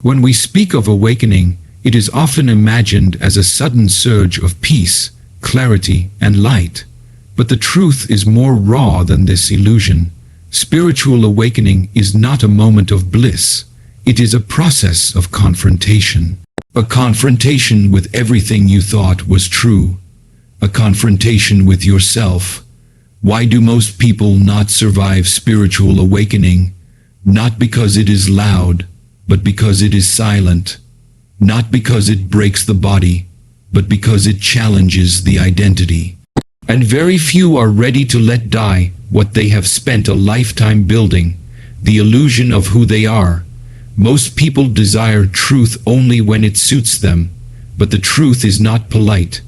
When we speak of awakening, it is often imagined as a sudden surge of peace, clarity, and light. But the truth is more raw than this illusion. Spiritual awakening is not a moment of bliss. It is a process of confrontation. A confrontation with everything you thought was true. A confrontation with yourself. Why do most people not survive spiritual awakening? Not because it is loud, but because it is silent. Not because it breaks the body, but because it challenges the identity. And very few are ready to let die what they have spent a lifetime building, the illusion of who they are. Most people desire truth only when it suits them, but the truth is not polite.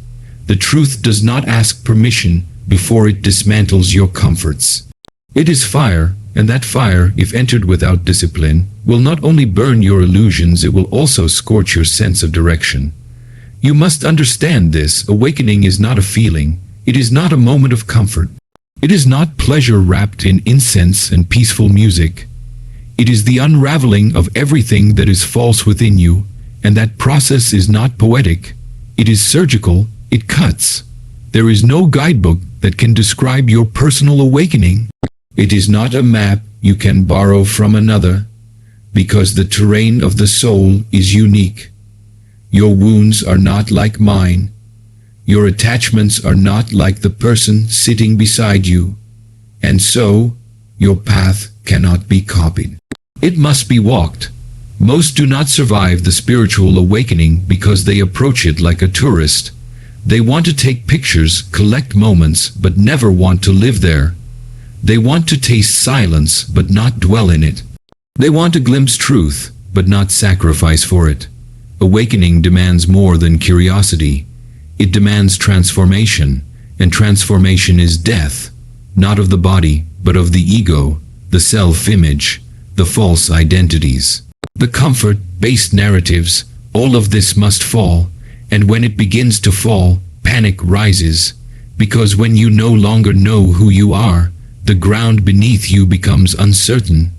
The truth does not ask permission before it dismantles your comforts. It is fire, and that fire, if entered without discipline, will not only burn your illusions, it will also scorch your sense of direction. You must understand this. Awakening is not a feeling. It is not a moment of comfort. It is not pleasure wrapped in incense and peaceful music. It is the unraveling of everything that is false within you, and that process is not poetic. It is surgical. It cuts. There is no guidebook that can describe your personal awakening. It is not a map you can borrow from another, because the terrain of the soul is unique. Your wounds are not like mine. Your attachments are not like the person sitting beside you. And so, your path cannot be copied. It must be walked. Most do not survive the spiritual awakening because they approach it like a tourist. They want to take pictures, collect moments, but never want to live there. They want to taste silence, but not dwell in it. They want to glimpse truth, but not sacrifice for it. Awakening demands more than curiosity. It demands transformation, and transformation is death, not of the body, but of the ego, the self-image, the false identities. The comfort-based narratives, all of this must fall, and when it begins to fall, panic rises, because when you no longer know who you are, the ground beneath you becomes uncertain.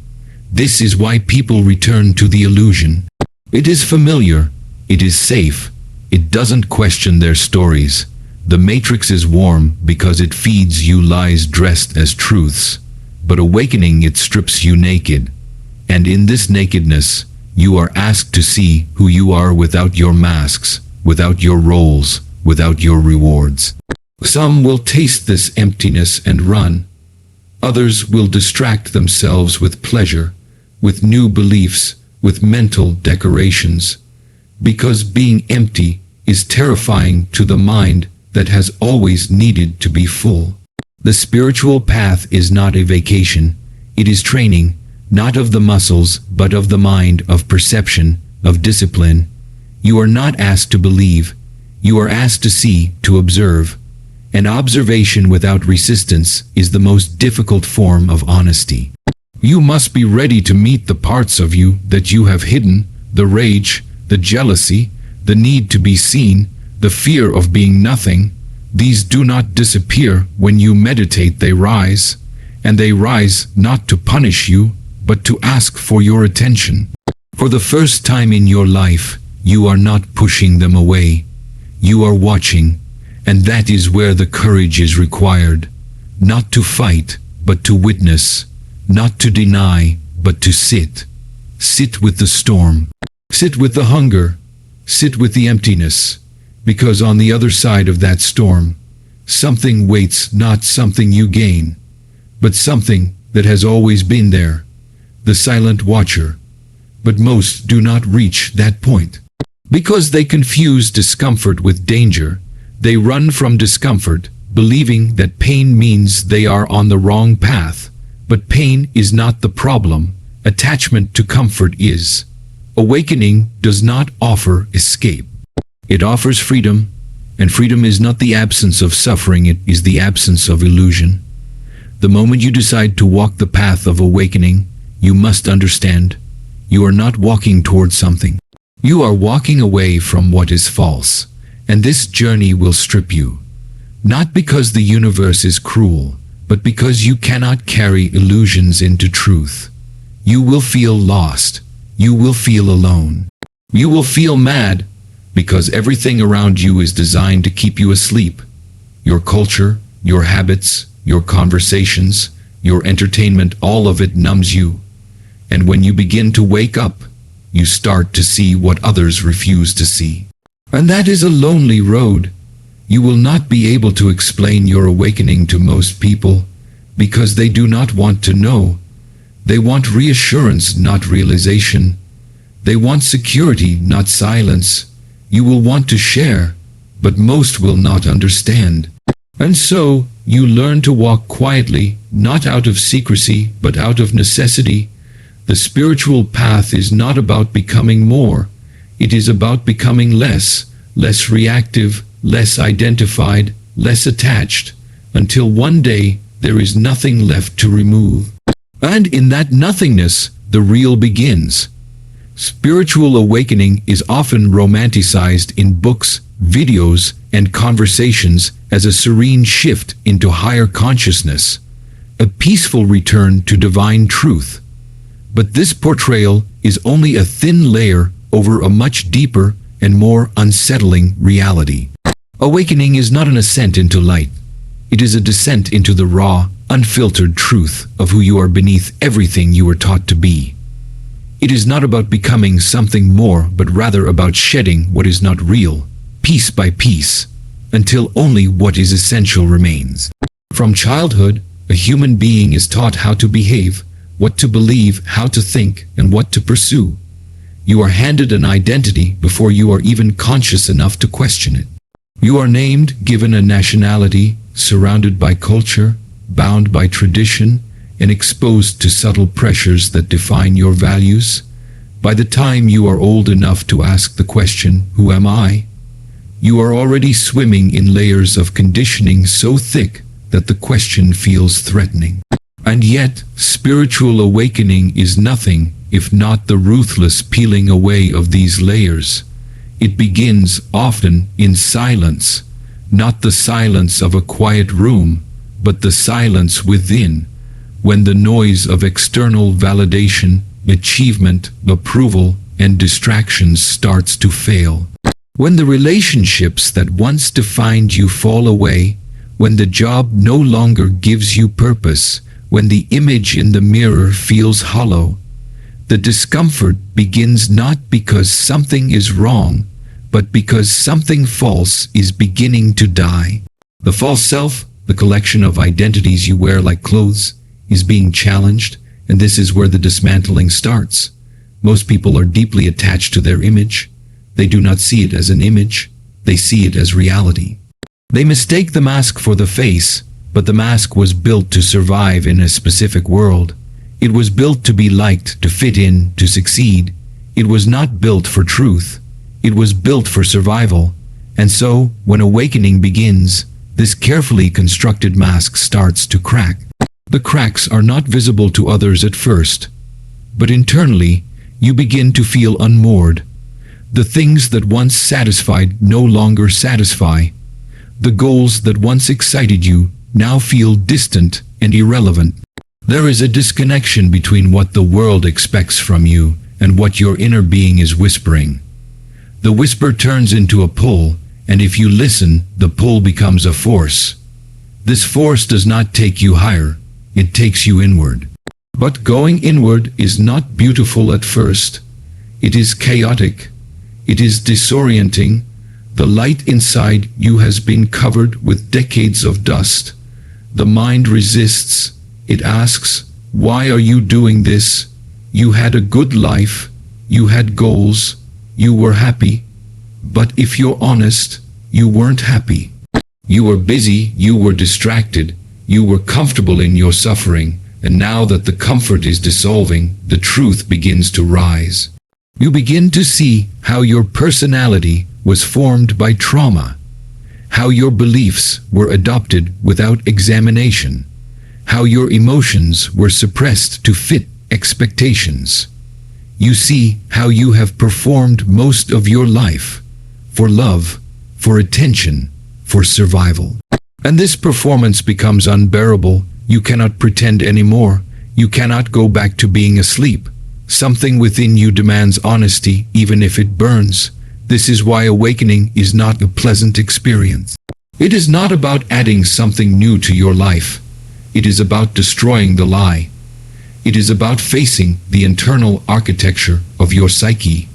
This is why people return to the illusion. It is familiar, it is safe, it doesn't question their stories. The matrix is warm because it feeds you lies dressed as truths, but awakening it strips you naked. And in this nakedness, you are asked to see who you are without your masks, without your roles, without your rewards. Some will taste this emptiness and run. Others will distract themselves with pleasure, with new beliefs, with mental decorations. Because being empty is terrifying to the mind that has always needed to be full. The spiritual path is not a vacation. It is training, not of the muscles, but of the mind, of perception, of discipline. You are not asked to believe. You are asked to see, to observe. And observation without resistance is the most difficult form of honesty. You must be ready to meet the parts of you that you have hidden, the rage, the jealousy, the need to be seen, the fear of being nothing. These do not disappear when you meditate, they rise. And they rise not to punish you, but to ask for your attention. For the first time in your life, you are not pushing them away. You are watching, and that is where the courage is required. Not to fight, but to witness. Not to deny, but to sit. Sit with the storm. Sit with the hunger. Sit with the emptiness. Because on the other side of that storm, something waits, not something you gain, but something that has always been there. The silent watcher. But most do not reach that point. Because they confuse discomfort with danger, they run from discomfort, believing that pain means they are on the wrong path. But pain is not the problem. Attachment to comfort is. Awakening does not offer escape. It offers freedom, and freedom is not the absence of suffering, it is the absence of illusion. The moment you decide to walk the path of awakening, you must understand, you are not walking towards something. You are walking away from what is false, and this journey will strip you. Not because the universe is cruel, but because you cannot carry illusions into truth. You will feel lost. you will feel alone. You will feel mad because everything around you is designed to keep you asleep. Your culture, your habits, your conversations, your entertainment, all of it numbs you. And when you begin to wake up, you start to see what others refuse to see. And that is a lonely road. You will not be able to explain your awakening to most people because they do not want to know. They want reassurance, not realization. They want security, not silence. You will want to share, but most will not understand. And so, you learn to walk quietly, not out of secrecy, but out of necessity. The spiritual path is not about becoming more. It is about becoming less reactive, less identified, less attached, until one day there is nothing left to remove. And in that nothingness, the real begins. Spiritual awakening is often romanticized in books, videos, and conversations as a serene shift into higher consciousness, a peaceful return to divine truth. But this portrayal is only a thin layer over a much deeper and more unsettling reality. Awakening is not an ascent into light. It is a descent into the raw, unfiltered truth of who you are beneath everything you were taught to be. It is not about becoming something more, but rather about shedding what is not real, piece by piece, until only what is essential remains. From childhood, a human being is taught how to behave, what to believe, how to think, and what to pursue. You are handed an identity before you are even conscious enough to question it. You are named, given a nationality, surrounded by culture, bound by tradition, and exposed to subtle pressures that define your values. By the time you are old enough to ask the question, "Who am I?" you are already swimming in layers of conditioning so thick that the question feels threatening. And yet, spiritual awakening is nothing if not the ruthless peeling away of these layers. It begins often in silence, not the silence of a quiet room, but the silence within, when the noise of external validation, achievement, approval, and distractions starts to fail. When the relationships that once defined you fall away, when the job no longer gives you purpose, when the image in the mirror feels hollow, the discomfort begins not because something is wrong, but because something false is beginning to die. The false self, the collection of identities you wear like clothes, is being challenged, and this is where the dismantling starts. Most people are deeply attached to their image. They do not see it as an image, they see it as reality. They mistake the mask for the face, but the mask was built to survive in a specific world. It was built to be liked, to fit in, to succeed. It was not built for truth. It was built for survival. And so, when awakening begins, this carefully constructed mask starts to crack. The cracks are not visible to others at first, but internally, you begin to feel unmoored. The things that once satisfied no longer satisfy. The goals that once excited you now feel distant and irrelevant. There is a disconnection between what the world expects from you and what your inner being is whispering. The whisper turns into a pull, and if you listen, the pull becomes a force. This force does not take you higher, it takes you inward. But going inward is not beautiful at first. It is chaotic. It is disorienting. The light inside you has been covered with decades of dust. The mind resists. It asks, "Why are you doing this? You had a good life. You had goals. You were happy." But if you're honest, you weren't happy. You were busy, you were distracted, you were comfortable in your suffering, and now that the comfort is dissolving, the truth begins to rise. You begin to see how your personality was formed by trauma, how your beliefs were adopted without examination, how your emotions were suppressed to fit expectations. You see how you have performed most of your life for love, for attention, for survival. And this performance becomes unbearable. You cannot pretend anymore. You cannot go back to being asleep, Something within you demands honesty, even if it burns. This is why awakening is not a pleasant experience. It is not about adding something new to your life. It is about destroying the lie. It is about facing the internal architecture of your psyche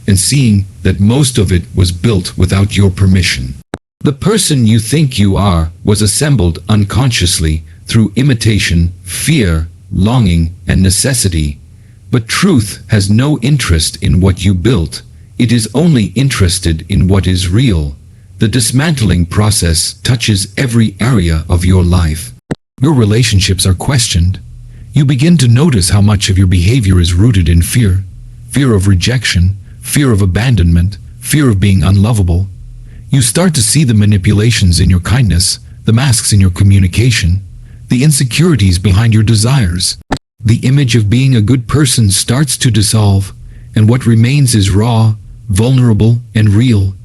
and seeing that most of it was built without your permission. The person you think you are was assembled unconsciously through imitation, fear, longing, and necessity. But truth has no interest in what you built. It is only interested in what is real. The dismantling process touches every area of your life. Your relationships are questioned. You begin to notice how much of your behavior is rooted in fear. Fear of rejection, fear of abandonment, fear of being unlovable. You start to see the manipulations in your kindness, the masks in your communication, the insecurities behind your desires. The image of being a good person starts to dissolve, and what remains is raw, vulnerable, and real.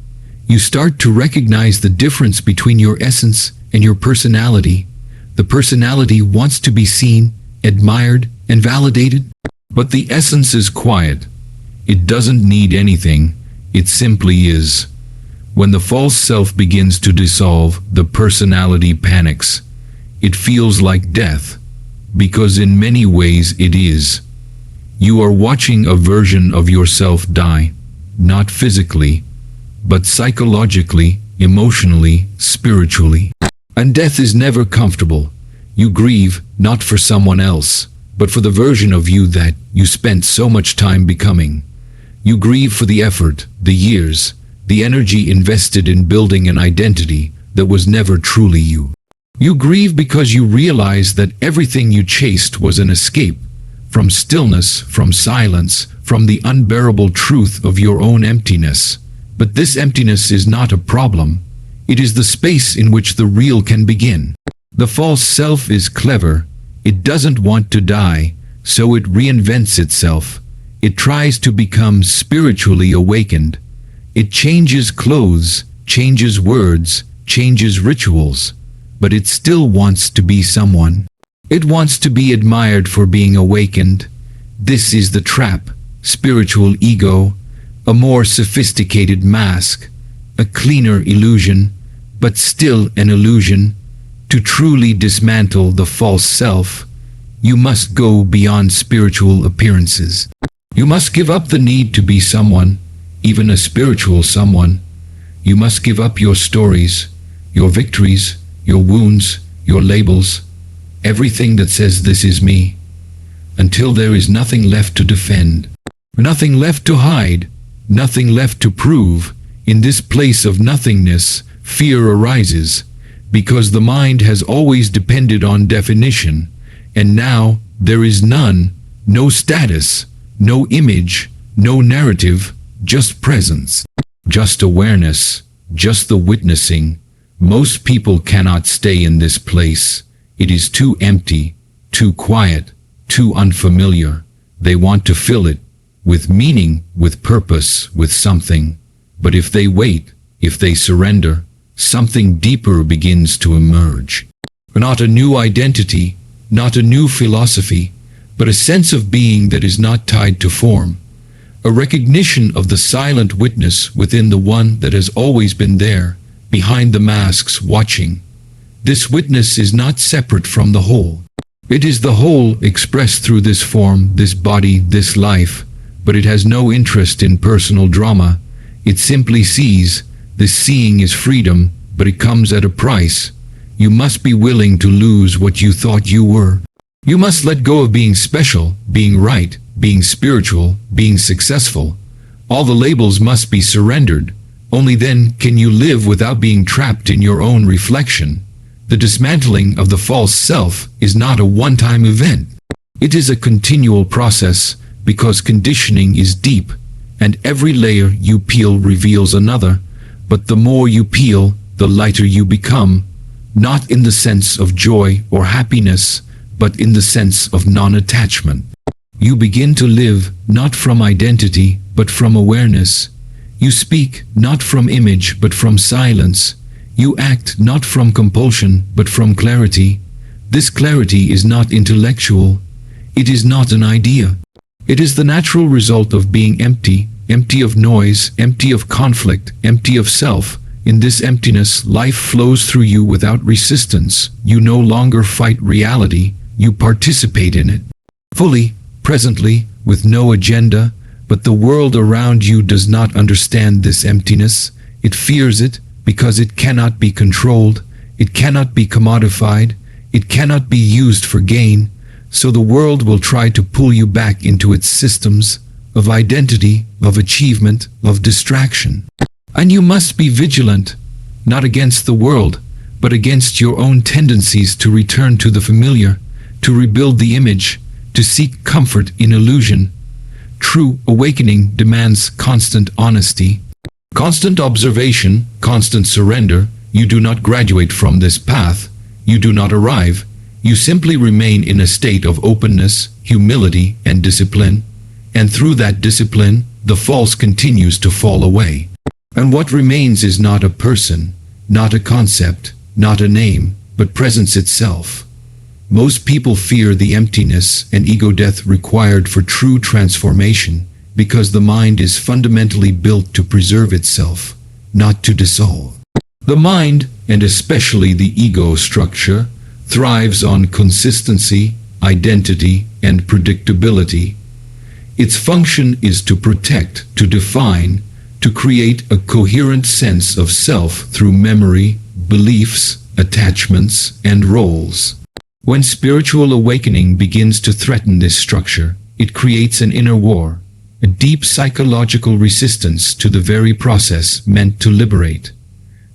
You start to recognize the difference between your essence and your personality. The personality wants to be seen, admired, and validated, but the essence is quiet. It doesn't need anything. It simply is. When the false self begins to dissolve, the personality panics. It feels like death, because in many ways it is. You are watching a version of yourself die, not physically, but psychologically, emotionally, spiritually. And death is never comfortable. You grieve, not for someone else, but for the version of you that you spent so much time becoming. You grieve for the effort, the years, the energy invested in building an identity that was never truly you. You grieve because you realize that everything you chased was an escape from stillness, from silence, from the unbearable truth of your own emptiness. But this emptiness is not a problem. It is the space in which the real can begin. The false self is clever. It doesn't want to die, so it reinvents itself. It tries to become spiritually awakened. It changes clothes, changes words, changes rituals, but it still wants to be someone. It wants to be admired for being awakened. This is the trap. Spiritual ego, a more sophisticated mask, a cleaner illusion, but still an illusion. To truly dismantle the false self, you must go beyond spiritual appearances. You must give up the need to be someone, even a spiritual someone. You must give up your stories, your victories, your wounds, your labels, everything that says this is me, until there is nothing left to defend, nothing left to hide, nothing left to prove. In this place of nothingness, fear arises, because the mind has always depended on definition, and now there is none, no status, no image, no narrative, just presence, just awareness, just the witnessing. Most people cannot stay in this place. It is too empty, too quiet, too unfamiliar. They want to fill it with meaning, with purpose, with something. But if they wait, if they surrender, something deeper begins to emerge. Not a new identity, not a new philosophy, but a sense of being that is not tied to form. A recognition of the silent witness within the one that has always been there, behind the masks watching. This witness is not separate from the whole. It is the whole expressed through this form, this body, this life, but it has no interest in personal drama. It simply sees. This seeing is freedom, but it comes at a price. You must be willing to lose what you thought you were. You must let go of being special, being right, being spiritual, being successful. All the labels must be surrendered. Only then can you live without being trapped in your own reflection. The dismantling of the false self is not a one-time event. It is a continual process, because conditioning is deep, and every layer you peel reveals another. But the more you peel, the lighter you become, not in the sense of joy or happiness, but in the sense of non-attachment. You begin to live not from identity, but from awareness. You speak not from image, but from silence. You act not from compulsion, but from clarity. This clarity is not intellectual. It is not an idea. It is the natural result of being empty, empty of noise, empty of conflict, empty of self. In this emptiness, life flows through you without resistance. You no longer fight reality, you participate in it. Fully, presently, with no agenda, but the world around you does not understand this emptiness. It fears it because it cannot be controlled, it cannot be commodified, it cannot be used for gain, so the world will try to pull you back into its systems of identity, of achievement, of distraction. And you must be vigilant, not against the world, but against your own tendencies to return to the familiar, to rebuild the image, to seek comfort in illusion. True awakening demands constant honesty, constant observation, constant surrender. You do not graduate from this path, you do not arrive, you simply remain in a state of openness, humility, and discipline, and through that discipline, the false continues to fall away. And what remains is not a person, not a concept, not a name, but presence itself. Most people fear the emptiness and ego death required for true transformation, because the mind is fundamentally built to preserve itself, not to dissolve. The mind, and especially the ego structure, thrives on consistency, identity, and predictability. Its function is to protect, to define, to create a coherent sense of self through memory, beliefs, attachments, and roles. When spiritual awakening begins to threaten this structure, it creates an inner war, a deep psychological resistance to the very process meant to liberate.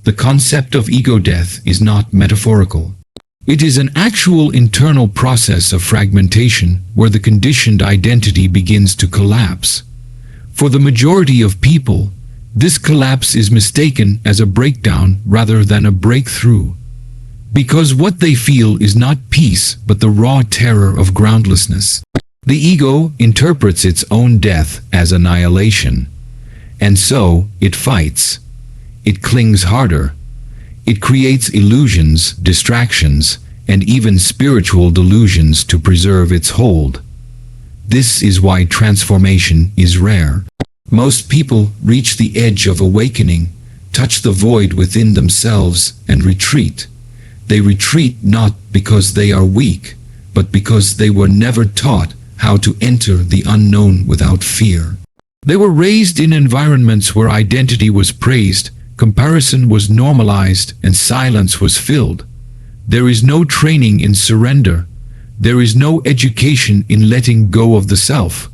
The concept of ego death is not metaphorical. It is an actual internal process of fragmentation where the conditioned identity begins to collapse. For the majority of people, this collapse is mistaken as a breakdown rather than a breakthrough. Because what they feel is not peace but the raw terror of groundlessness. The ego interprets its own death as annihilation, and so it fights. It clings harder. It creates illusions, distractions, and even spiritual delusions to preserve its hold. This is why transformation is rare. Most people reach the edge of awakening, touch the void within themselves, and retreat. They retreat not because they are weak, but because they were never taught how to enter the unknown without fear. They were raised in environments where identity was praised, comparison was normalized, and silence was filled. There is no training in surrender. There is no education in letting go of the self.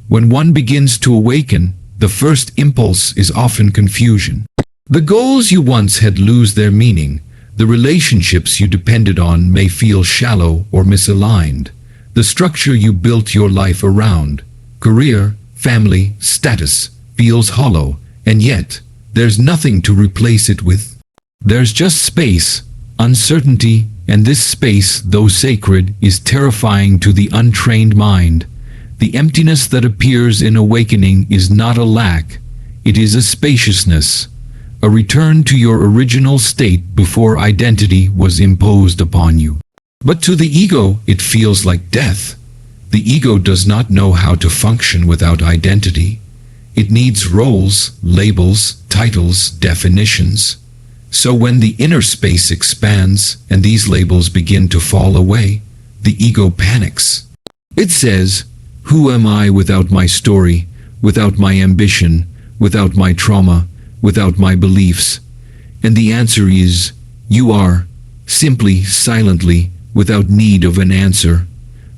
When one begins to awaken, the first impulse is often confusion. The goals you once had lose their meaning. The relationships you depended on may feel shallow or misaligned. The structure you built your life around, career, family, status, feels hollow, and yet, there's nothing to replace it with. There's just space, uncertainty, and this space, though sacred, is terrifying to the untrained mind. The emptiness that appears in awakening is not a lack, it is a spaciousness, a return to your original state before identity was imposed upon you. But to the ego, it feels like death. The ego does not know how to function without identity. It needs roles, labels, titles, definitions. So when the inner space expands and these labels begin to fall away, the ego panics. It says, "Who am I without my story, without my ambition, without my trauma, without my beliefs?" And the answer is, you are, simply, silently, without need of an answer.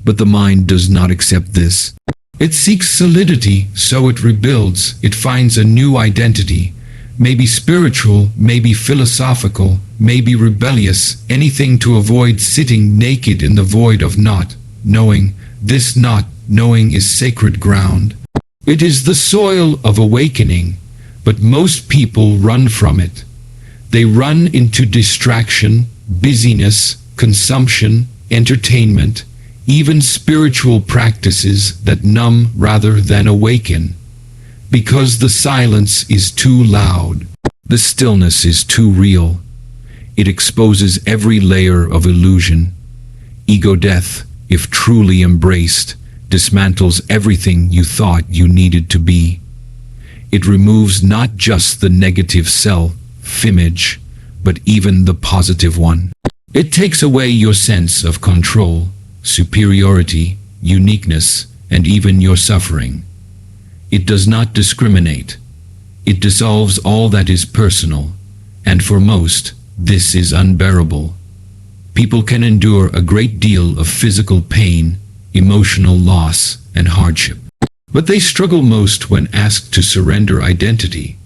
But the mind does not accept this. It seeks solidity, so it rebuilds. It finds a new identity, maybe spiritual, maybe philosophical, maybe rebellious, anything to avoid sitting naked in the void of not knowing. This not knowing is sacred ground. It is the soil of awakening, but most people run from it. They run into distraction, busyness, consumption, entertainment, even spiritual practices that numb rather than awaken. Because the silence is too loud. The stillness is too real. It exposes every layer of illusion. Ego death, if truly embraced, dismantles everything you thought you needed to be. It removes not just the negative self-image, but even the positive one. It takes away your sense of control, superiority, uniqueness, and even your suffering. It does not discriminate. It dissolves all that is personal, and for most, this is unbearable. People can endure a great deal of physical pain, emotional loss, and hardship. But they struggle most when asked to surrender identity.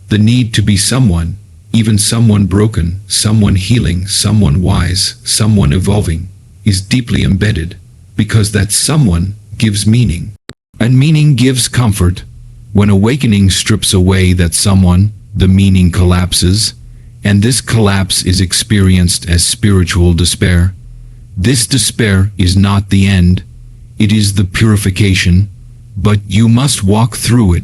The need to be someone, even someone broken, someone healing, someone wise, someone evolving, is deeply embedded, because that someone gives meaning. And meaning gives comfort. When awakening strips away that someone, the meaning collapses, and this collapse is experienced as spiritual despair. This despair is not the end, it is the purification, but you must walk through it.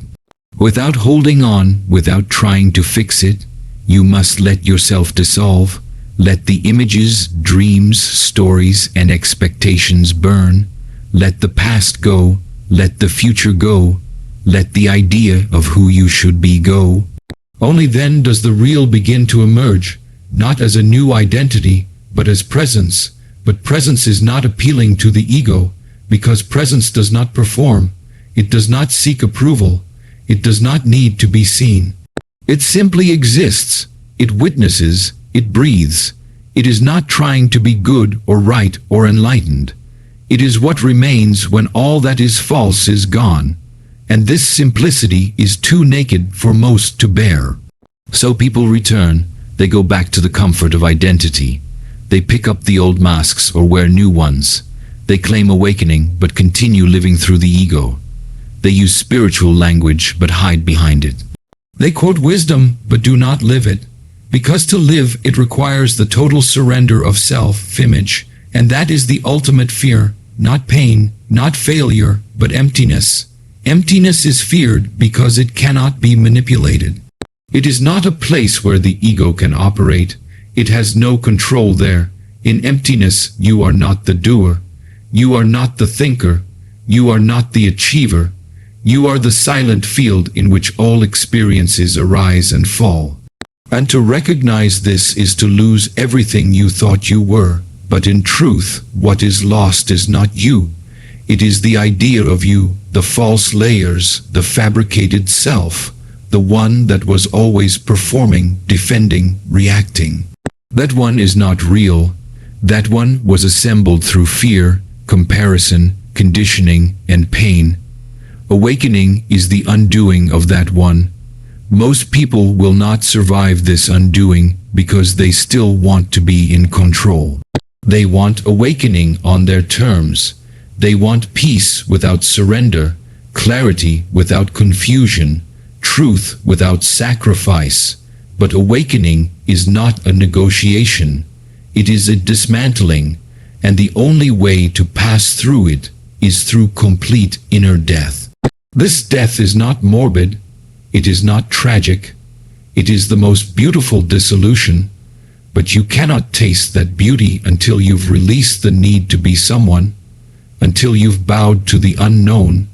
Without holding on, without trying to fix it, you must let yourself dissolve, let the images, dreams, stories, and expectations burn, let the past go, let the future go, let the idea of who you should be go. Only then does the real begin to emerge, not as a new identity, but as presence. But presence is not appealing to the ego, because presence does not perform, it does not seek approval, it does not need to be seen. It simply exists, it witnesses, it breathes. It is not trying to be good or right or enlightened. It is what remains when all that is false is gone. And this simplicity is too naked for most to bear. So people return, they go back to the comfort of identity. They pick up the old masks or wear new ones. They claim awakening but continue living through the ego. They use spiritual language but hide behind it. They quote wisdom but do not live it. Because to live it requires the total surrender of self-image, and that is the ultimate fear, not pain, not failure, but emptiness. Emptiness is feared because it cannot be manipulated. It is not a place where the ego can operate. It has no control there. In emptiness, you are not the doer. You are not the thinker. You are not the achiever. You are the silent field in which all experiences arise and fall. And to recognize this is to lose everything you thought you were. But in truth, what is lost is not you. It is the idea of you, the false layers, the fabricated self, the one that was always performing, defending, reacting. That one is not real. That one was assembled through fear, comparison, conditioning, and pain. Awakening is the undoing of that one. Most people will not survive this undoing because they still want to be in control. They want awakening on their terms. They want peace without surrender, clarity without confusion, truth without sacrifice. But awakening is not a negotiation. It is a dismantling, and the only way to pass through it is through complete inner death. This death is not morbid. It is not tragic. It is the most beautiful dissolution. But you cannot taste that beauty until you've released the need to be someone, until you've bowed to the unknown,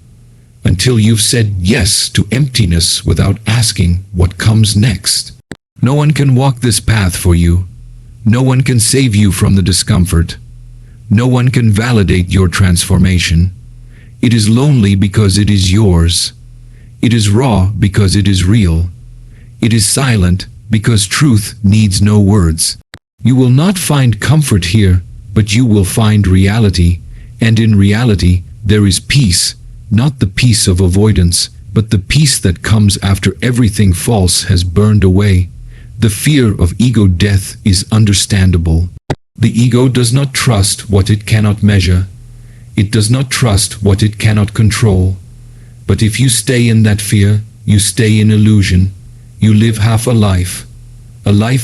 until you've said yes to emptiness without asking what comes next. No one can walk this path for you. No one can save you from the discomfort. No one can validate your transformation. It is lonely because it is yours. It is raw because it is real. It is silent because truth needs no words. You will not find comfort here, but you will find reality. And in reality, there is peace, not the peace of avoidance, but the peace that comes after everything false has burned away. The fear of ego death is understandable. The ego does not trust what it cannot measure. It does not trust what it cannot control. But if you stay in that fear, you stay in illusion. You live half a life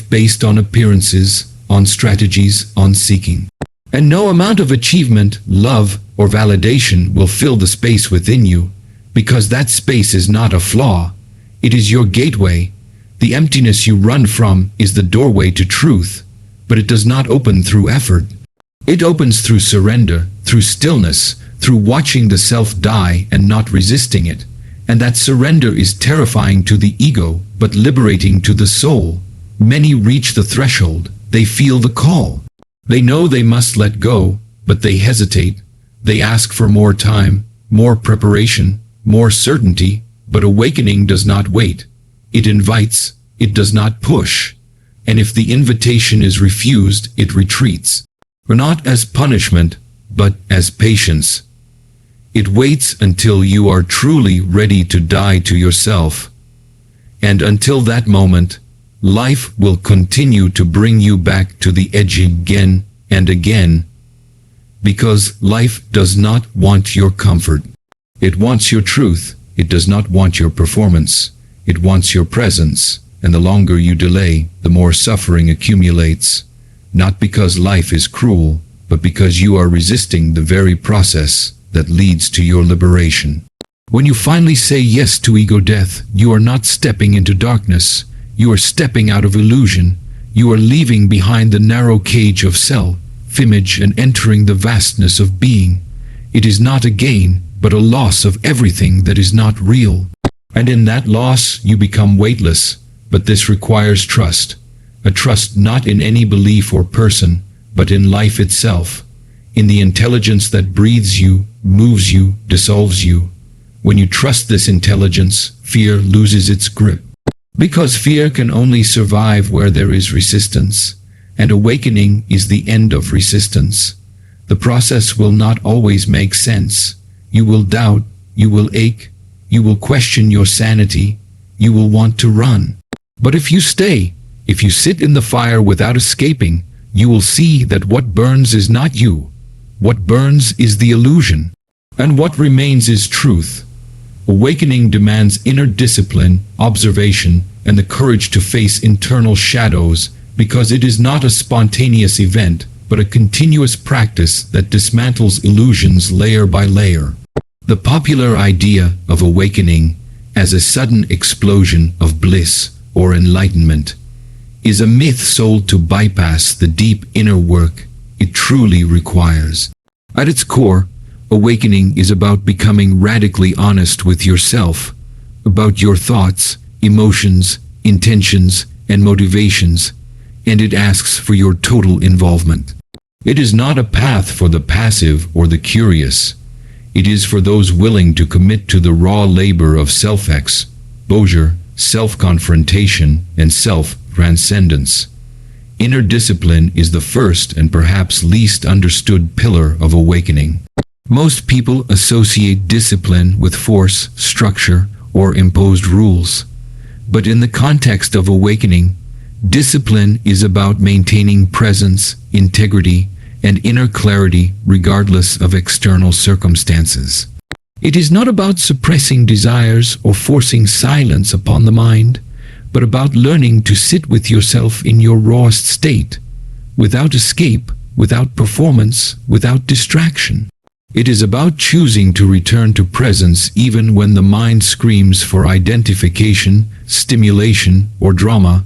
based on appearances, on strategies, on seeking. And no amount of achievement, love, or validation will fill the space within you, because that space is not a flaw. It is your gateway. The emptiness you run from is the doorway to truth, but it does not open through effort. It opens through surrender, through stillness, through watching the self die and not resisting it, and that surrender is terrifying to the ego, but liberating to the soul. Many reach the threshold, they feel the call. They know they must let go, but they hesitate. They ask for more time, more preparation, more certainty, but awakening does not wait. It invites, it does not push. And if the invitation is refused, it retreats. Not as punishment, but as patience. It waits until you are truly ready to die to yourself. And until that moment, life will continue to bring you back to the edge again and again. Because life does not want your comfort. It wants your truth. It does not want your performance. It wants your presence. And the longer you delay, the more suffering accumulates. Not because life is cruel, but because you are resisting the very process that leads to your liberation. When you finally say yes to ego death, you are not stepping into darkness. You are stepping out of illusion. You are leaving behind the narrow cage of self-image and entering the vastness of being. It is not a gain, but a loss of everything that is not real. And in that loss, you become weightless. But this requires trust. A trust not in any belief or person, but in life itself. In the intelligence that breathes you, moves you, dissolves you. When you trust this intelligence, fear loses its grip. Because fear can only survive where there is resistance, and awakening is the end of resistance. The process will not always make sense. You will doubt, you will ache, you will question your sanity, you will want to run. But if you stay, if you sit in the fire without escaping, you will see that what burns is not you. What burns is the illusion, and what remains is truth. Awakening demands inner discipline, observation, and the courage to face internal shadows, because it is not a spontaneous event, but a continuous practice that dismantles illusions layer by layer. The popular idea of awakening as a sudden explosion of bliss or enlightenment is a myth sold to bypass the deep inner work it truly requires. At its core, awakening is about becoming radically honest with yourself, about your thoughts, emotions, intentions, and motivations, and it asks for your total involvement. It is not a path for the passive or the curious. It is for those willing to commit to the raw labor of self-exposure, self-confrontation, and self-transcendence. Inner discipline is the first and perhaps least understood pillar of awakening. Most people associate discipline with force, structure, or imposed rules. But in the context of awakening, discipline is about maintaining presence, integrity, and inner clarity regardless of external circumstances. It is not about suppressing desires or forcing silence upon the mind, but about learning to sit with yourself in your rawest state, without escape, without performance, without distraction. It is about choosing to return to presence even when the mind screams for identification, stimulation, or drama.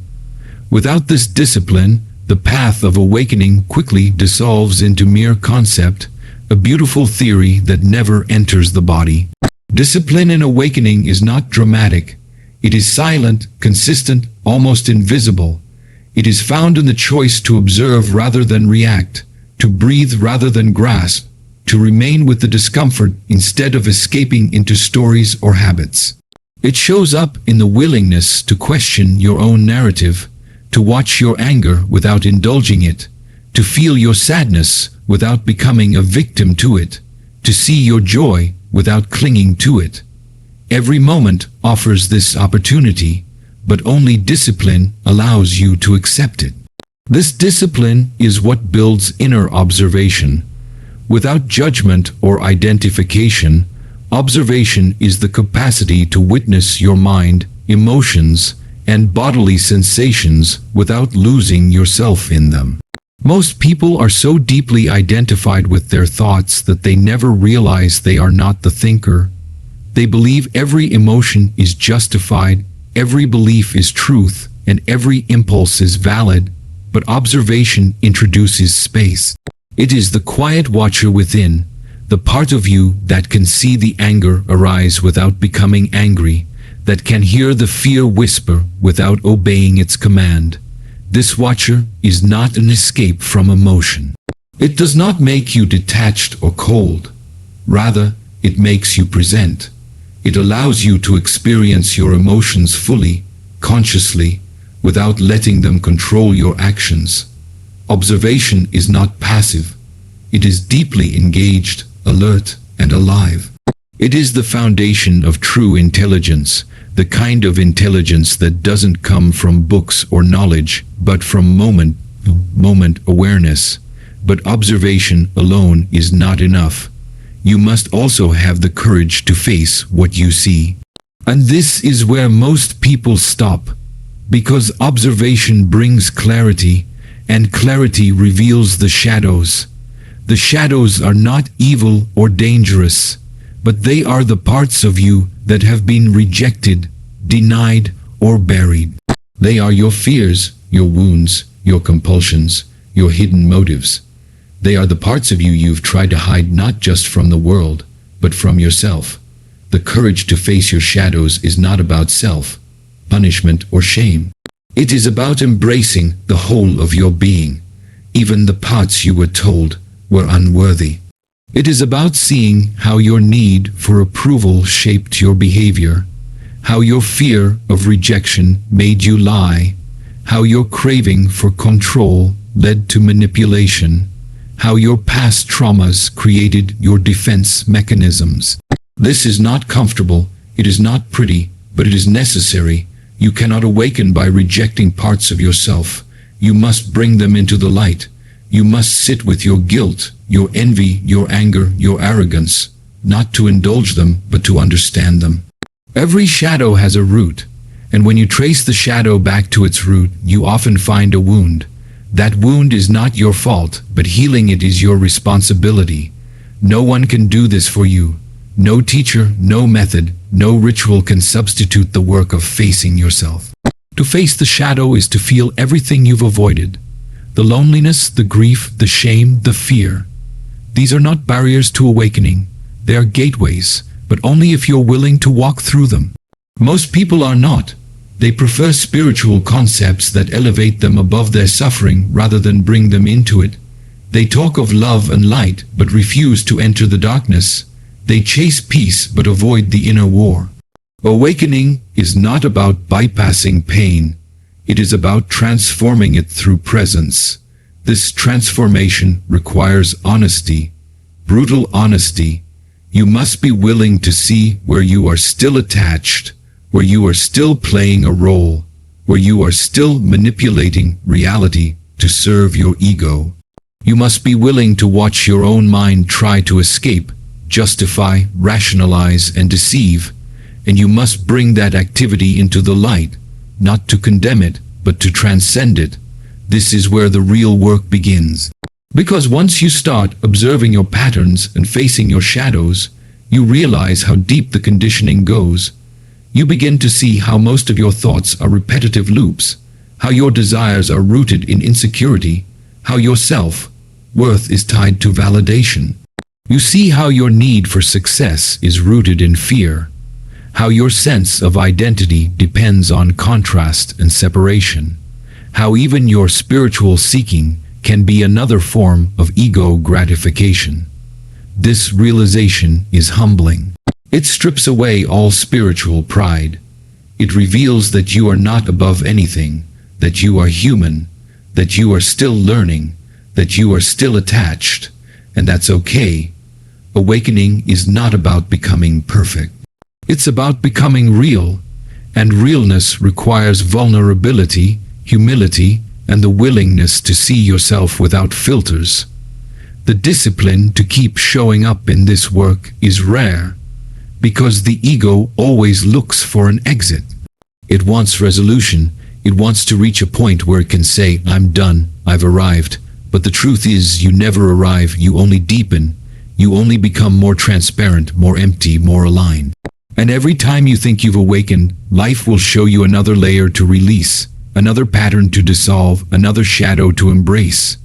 Without this discipline, the path of awakening quickly dissolves into mere concept, a beautiful theory that never enters the body. Discipline in awakening is not dramatic. It is silent, consistent, almost invisible. It is found in the choice to observe rather than react, to breathe rather than grasp, to remain with the discomfort instead of escaping into stories or habits. It shows up in the willingness to question your own narrative, to watch your anger without indulging it, to feel your sadness without becoming a victim to it, to see your joy without clinging to it. Every moment offers this opportunity, but only discipline allows you to accept it. This discipline is what builds inner observation. Without judgment or identification, observation is the capacity to witness your mind, emotions, and bodily sensations without losing yourself in them. Most people are so deeply identified with their thoughts that they never realize they are not the thinker. They believe every emotion is justified, every belief is truth, and every impulse is valid, but observation introduces space. It is the quiet watcher within, the part of you that can see the anger arise without becoming angry, that can hear the fear whisper without obeying its command. This watcher is not an escape from emotion. It does not make you detached or cold. Rather, it makes you present. It allows you to experience your emotions fully, consciously, without letting them control your actions. Observation is not passive. It is deeply engaged, alert, and alive. It is the foundation of true intelligence, the kind of intelligence that doesn't come from books or knowledge, but from moment awareness. But observation alone is not enough. You must also have the courage to face what you see. And this is where most people stop, because observation brings clarity, and clarity reveals the shadows. The shadows are not evil or dangerous, but they are the parts of you that have been rejected, denied, or buried. They are your fears, your wounds, your compulsions, your hidden motives. They are the parts of you you've tried to hide not just from the world, but from yourself. The courage to face your shadows is not about self, punishment, or shame. It is about embracing the whole of your being, even the parts you were told were unworthy. It is about seeing how your need for approval shaped your behavior, how your fear of rejection made you lie, how your craving for control led to manipulation, how your past traumas created your defense mechanisms. This is not comfortable, it is not pretty, but it is necessary. You cannot awaken by rejecting parts of yourself. You must bring them into the light. You must sit with your guilt, your envy, your anger, your arrogance, not to indulge them, but to understand them. Every shadow has a root, and when you trace the shadow back to its root, you often find a wound. That wound is not your fault, but healing it is your responsibility. No one can do this for you. No teacher, no method, no ritual can substitute the work of facing yourself. To face the shadow is to feel everything you've avoided. The loneliness, the grief, the shame, the fear. These are not barriers to awakening. They are gateways, but only if you're willing to walk through them. Most people are not. They prefer spiritual concepts that elevate them above their suffering rather than bring them into it. They talk of love and light, but refuse to enter the darkness. They chase peace, but avoid the inner war. Awakening is not about bypassing pain. It is about transforming it through presence. This transformation requires honesty, brutal honesty. You must be willing to see where you are still attached, where you are still playing a role, where you are still manipulating reality to serve your ego. You must be willing to watch your own mind try to escape, justify, rationalize, and deceive, and you must bring that activity into the light, not to condemn it, but to transcend it. This is where the real work begins. Because once you start observing your patterns and facing your shadows, you realize how deep the conditioning goes. You begin to see how most of your thoughts are repetitive loops, how your desires are rooted in insecurity, how your self-worth is tied to validation. You see how your need for success is rooted in fear, how your sense of identity depends on contrast and separation, how even your spiritual seeking can be another form of ego gratification. This realization is humbling. It strips away all spiritual pride. It reveals that you are not above anything, that you are human, that you are still learning, that you are still attached, and that's okay. Awakening is not about becoming perfect. It's about becoming real, and realness requires vulnerability, humility, and the willingness to see yourself without filters. The discipline to keep showing up in this work is rare, because the ego always looks for an exit. It wants resolution. It wants to reach a point where it can say, "I'm done, I've arrived." But the truth is, you never arrive, you only deepen. You only become more transparent, more empty, more aligned. And every time you think you've awakened, life will show you another layer to release, another pattern to dissolve, another shadow to embrace.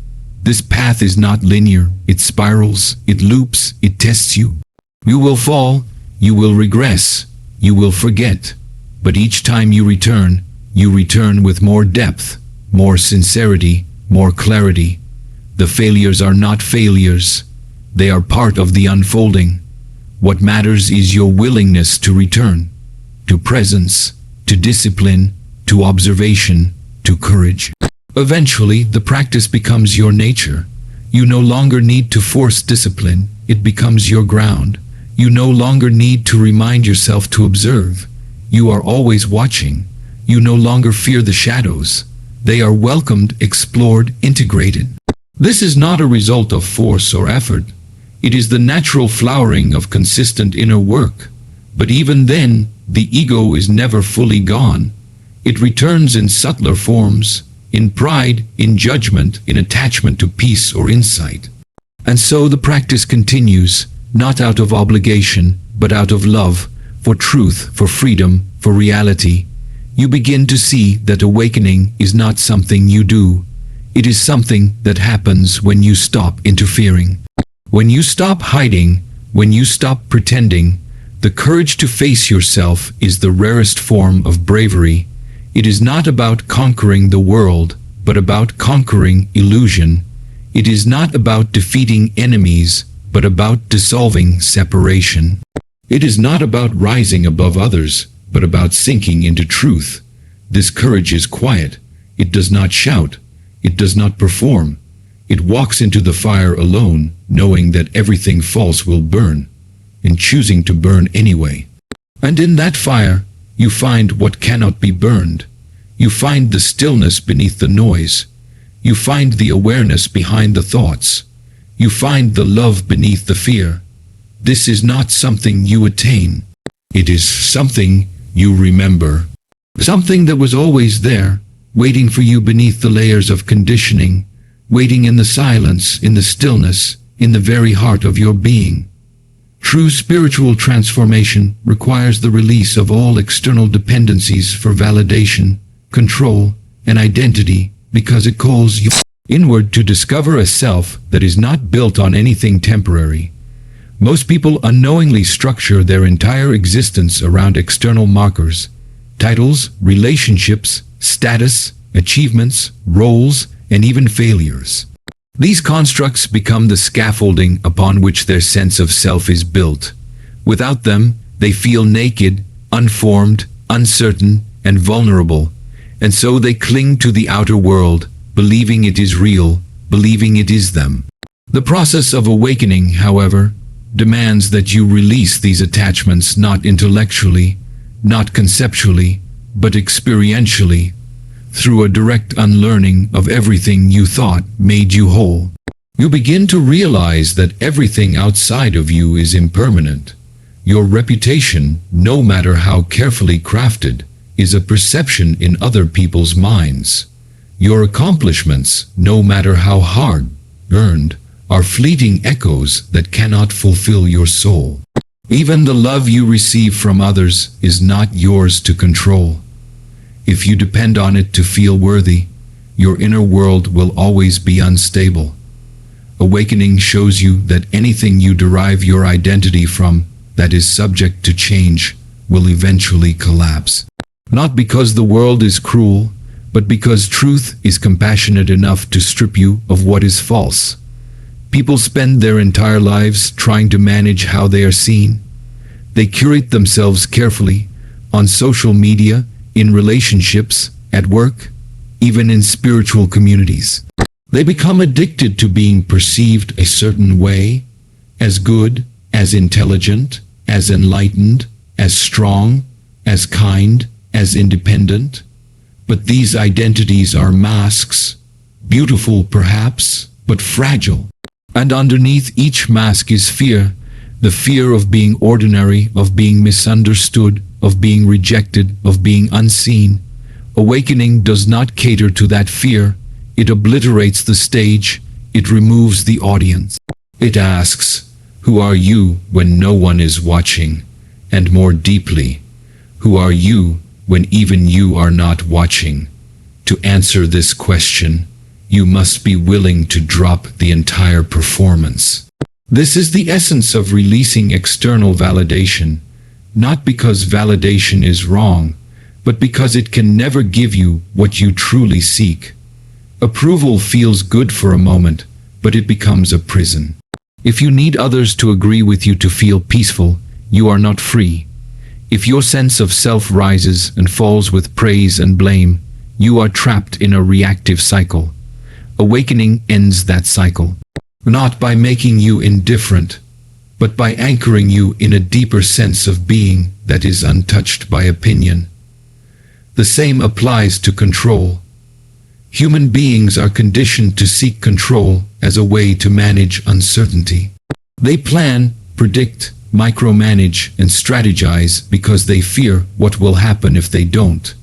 This path is not linear. It spirals, it loops, it tests you. You will fall, you will regress, you will forget. But each time you return with more depth, more sincerity, more clarity. The failures are not failures. They are part of the unfolding. What matters is your willingness to return, to presence, to discipline, to observation, to courage. Eventually, the practice becomes your nature. You no longer need to force discipline. It becomes your ground. You no longer need to remind yourself to observe. You are always watching. You no longer fear the shadows. They are welcomed, explored, integrated. This is not a result of force or effort. It is the natural flowering of consistent inner work. But even then, the ego is never fully gone. It returns in subtler forms, in pride, in judgment, in attachment to peace or insight. And so the practice continues, not out of obligation, but out of love, for truth, for freedom, for reality. You begin to see that awakening is not something you do. It is something that happens when you stop interfering. When you stop hiding, when you stop pretending. The courage to face yourself is the rarest form of bravery. It is not about conquering the world, but about conquering illusion. It is not about defeating enemies, but about dissolving separation. It is not about rising above others, but about sinking into truth. This courage is quiet. It does not shout. It does not perform. It walks into the fire alone, knowing that everything false will burn, and choosing to burn anyway. And in that fire, you find what cannot be burned. You find the stillness beneath the noise. You find the awareness behind the thoughts. You find the love beneath the fear. This is not something you attain. It is something you remember. Something that was always there, waiting for you beneath the layers of conditioning, waiting in the silence, in the stillness, in the very heart of your being. True spiritual transformation requires the release of all external dependencies for validation, control, and identity, because it calls you inward to discover a self that is not built on anything temporary. Most people unknowingly structure their entire existence around external markers, titles, relationships, status, achievements, roles, and even failures. These constructs become the scaffolding upon which their sense of self is built. Without them, they feel naked, unformed, uncertain, and vulnerable, and so they cling to the outer world, believing it is real, believing it is them. The process of awakening, however, demands that you release these attachments not intellectually, not conceptually, but experientially, through a direct unlearning of everything you thought made you whole. You begin to realize that everything outside of you is impermanent. Your reputation, no matter how carefully crafted, is a perception in other people's minds. Your accomplishments, no matter how hard earned, are fleeting echoes that cannot fulfill your soul. Even the love you receive from others is not yours to control. If you depend on it to feel worthy, your inner world will always be unstable. Awakening shows you that anything you derive your identity from that is subject to change will eventually collapse. Not because the world is cruel, but because truth is compassionate enough to strip you of what is false. People spend their entire lives trying to manage how they are seen. They curate themselves carefully on social media, in relationships, at work, even in spiritual communities. They become addicted to being perceived a certain way, as good, as intelligent, as enlightened, as strong, as kind, as independent. But these identities are masks, beautiful perhaps, but fragile. And underneath each mask is fear, the fear of being ordinary, of being misunderstood, of being rejected, of being unseen. Awakening does not cater to that fear. It obliterates the stage. It removes the audience. It asks, who are you when no one is watching? And more deeply, who are you when even you are not watching? To answer this question, you must be willing to drop the entire performance. This is the essence of releasing external validation, not because validation is wrong, but because it can never give you what you truly seek. Approval feels good for a moment, but it becomes a prison. If you need others to agree with you to feel peaceful, you are not free. If your sense of self rises and falls with praise and blame, you are trapped in a reactive cycle. Awakening ends that cycle, not by making you indifferent, but by anchoring you in a deeper sense of being that is untouched by opinion. The same applies to control. Human beings are conditioned to seek control as a way to manage uncertainty. They plan, predict, micromanage, and strategize because they fear what will happen if they don't.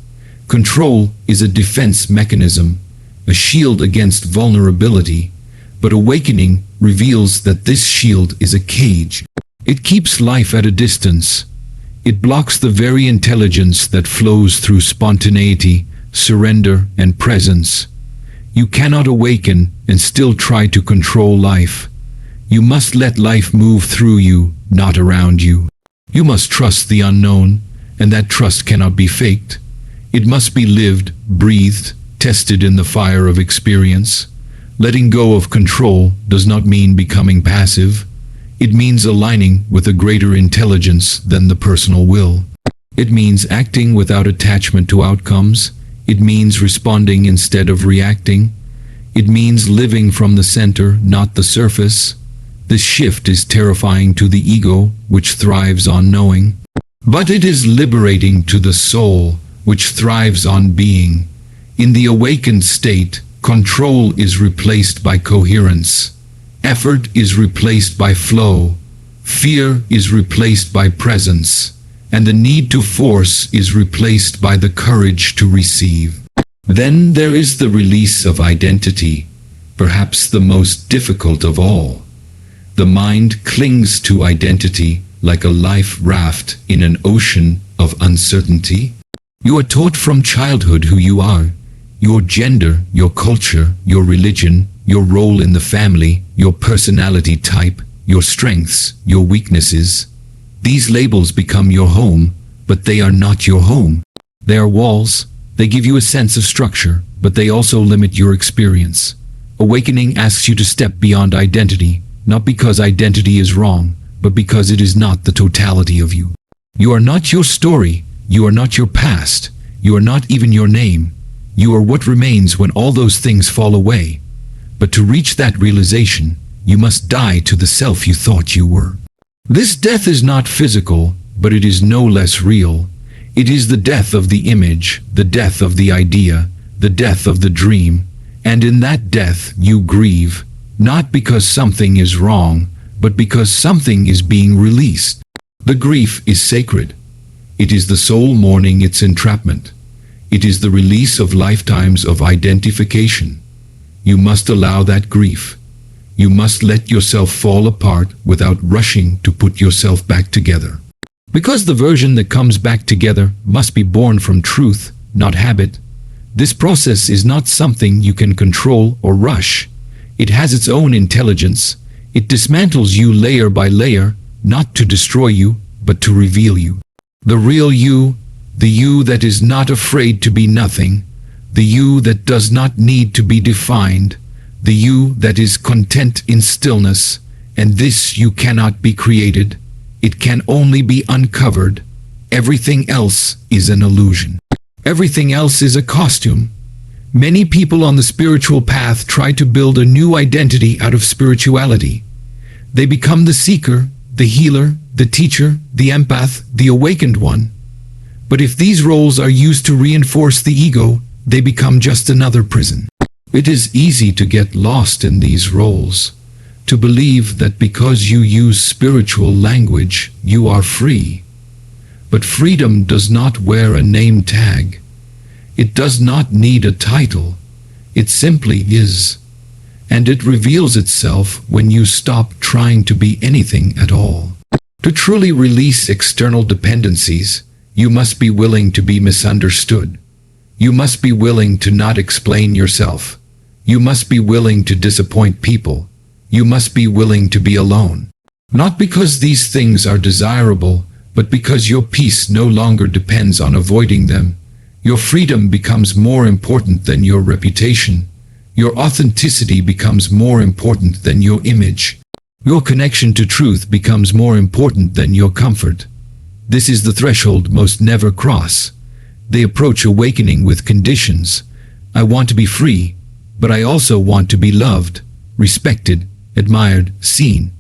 Control is a defense mechanism, a shield against vulnerability, but awakening reveals that this shield is a cage. It keeps life at a distance. It blocks the very intelligence that flows through spontaneity, surrender, and presence. You cannot awaken and still try to control life. You must let life move through you, not around you. You must trust the unknown, and that trust cannot be faked. It must be lived, breathed, tested in the fire of experience. Letting go of control does not mean becoming passive. It means aligning with a greater intelligence than the personal will. It means acting without attachment to outcomes. It means responding instead of reacting. It means living from the center, not the surface. This shift is terrifying to the ego, which thrives on knowing. But it is liberating to the soul, which thrives on being. In the awakened state, control is replaced by coherence. Effort is replaced by flow. Fear is replaced by presence. And the need to force is replaced by the courage to receive. Then there is the release of identity, perhaps the most difficult of all. The mind clings to identity like a life raft in an ocean of uncertainty. You are taught from childhood who you are, your gender, your culture, your religion, your role in the family, your personality type, your strengths, your weaknesses. These labels become your home, but they are not your home. They are walls. They give you a sense of structure, but they also limit your experience. Awakening asks you to step beyond identity, not because identity is wrong, but because it is not the totality of you. You are not your story. You are not your past. You are not even your name. You are what remains when all those things fall away. But to reach that realization, you must die to the self you thought you were. This death is not physical, but it is no less real. It is the death of the image, the death of the idea, the death of the dream. And in that death you grieve, not because something is wrong, but because something is being released. The grief is sacred. It is the soul mourning its entrapment. It is the release of lifetimes of identification. You must allow that grief. You must let yourself fall apart without rushing to put yourself back together. Because the version that comes back together must be born from truth, not habit. This process is not something you can control or rush. It has its own intelligence. It dismantles you layer by layer, not to destroy you, but to reveal you. The real you, the you that is not afraid to be nothing, the you that does not need to be defined, the you that is content in stillness, and this you cannot be created. It can only be uncovered. Everything else is an illusion. Everything else is a costume. Many people on the spiritual path try to build a new identity out of spirituality. They become the seeker, the healer, the teacher, the empath, the awakened one. But if these roles are used to reinforce the ego, they become just another prison. It is easy to get lost in these roles, to believe that because you use spiritual language, you are free. But freedom does not wear a name tag. It does not need a title. It simply is. And it reveals itself when you stop trying to be anything at all. To truly release external dependencies, you must be willing to be misunderstood. You must be willing to not explain yourself. You must be willing to disappoint people. You must be willing to be alone. Not because these things are desirable, but because your peace no longer depends on avoiding them. Your freedom becomes more important than your reputation. Your authenticity becomes more important than your image. Your connection to truth becomes more important than your comfort. This is the threshold most never cross. They approach awakening with conditions. I want to be free, but I also want to be loved, respected, admired, seen.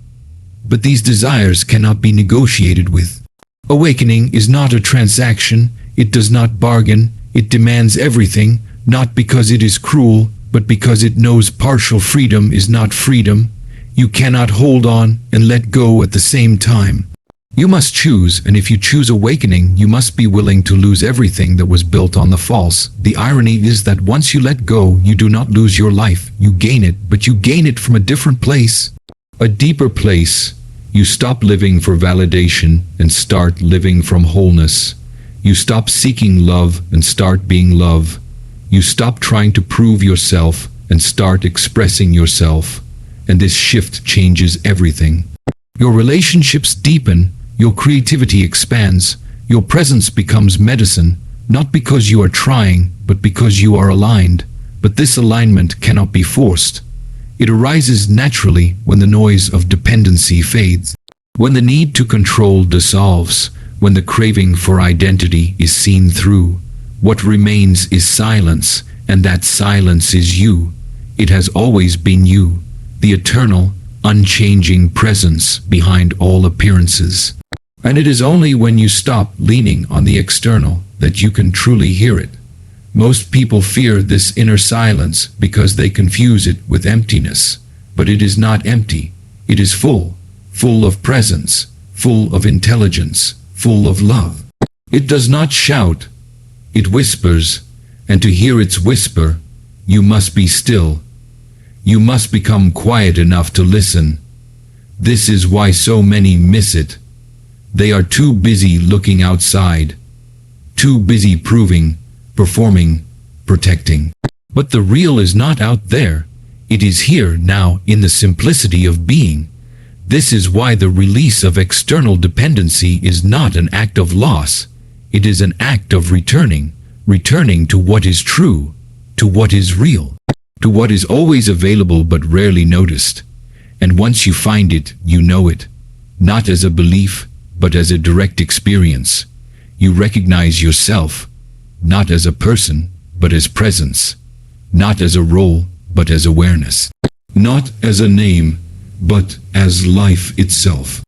But these desires cannot be negotiated with. Awakening is not a transaction. It does not bargain. It demands everything, not because it is cruel, but because it knows partial freedom is not freedom. You cannot hold on and let go at the same time. You must choose, and if you choose awakening, you must be willing to lose everything that was built on the false. The irony is that once you let go, you do not lose your life. You gain it, but you gain it from a different place. A deeper place. You stop living for validation and start living from wholeness. You stop seeking love and start being love. You stop trying to prove yourself and start expressing yourself. And this shift changes everything. Your relationships deepen. Your creativity expands. Your presence becomes medicine, not because you are trying, but because you are aligned. But this alignment cannot be forced. It arises naturally when the noise of dependency fades, when the need to control dissolves, when the craving for identity is seen through. What remains is silence, and that silence is you. It has always been you, the eternal, unchanging presence behind all appearances. And it is only when you stop leaning on the external that you can truly hear it. Most people fear this inner silence because they confuse it with emptiness. But it is not empty. It is full, full of presence, full of intelligence, full of love. It does not shout. It whispers, and to hear its whisper, you must be still. You must become quiet enough to listen. This is why so many miss it. They are too busy looking outside, too busy proving, performing, protecting. But the real is not out there. It is here now in the simplicity of being. This is why the release of external dependency is not an act of loss. It is an act of returning to what is true, to what is real, to what is always available but rarely noticed. And once you find it, you know it, not as a belief, but as a direct experience. You recognize yourself, not as a person, but as presence, not as a role, but as awareness, not as a name, but as life itself.